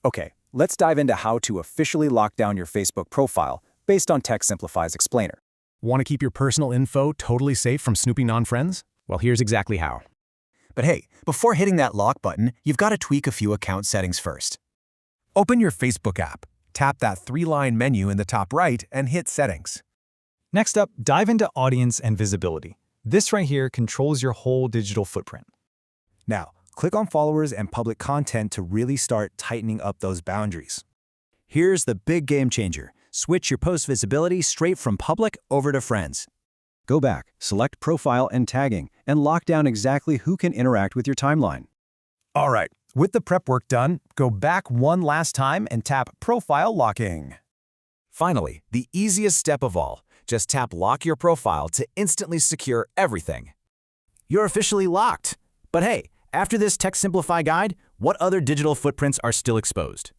Okay, let's dive into how to officially lock down your Facebook profile based on Tech Simplify's explainer. Want to keep your personal info totally safe from snooping non-friends? Well, here's exactly how. But hey, before hitting that lock button, you've got to tweak a few account settings first. Open your Facebook app, tap that three-line menu in the top right, and hit Settings. Next up, dive into Audience and Visibility. This right here controls your whole digital footprint. Now, click on Followers and Public Content to really start tightening up those boundaries. Here's the big game changer. Switch your post visibility straight from public over to friends. Go back, select Profile and Tagging, and lock down exactly who can interact with your timeline. All right, with the prep work done, go back one last time and tap Profile Locking. Finally, the easiest step of all, just tap Lock Your Profile to instantly secure everything. You're officially locked. But hey, after this Tech Simplify guide, what other digital footprints are still exposed?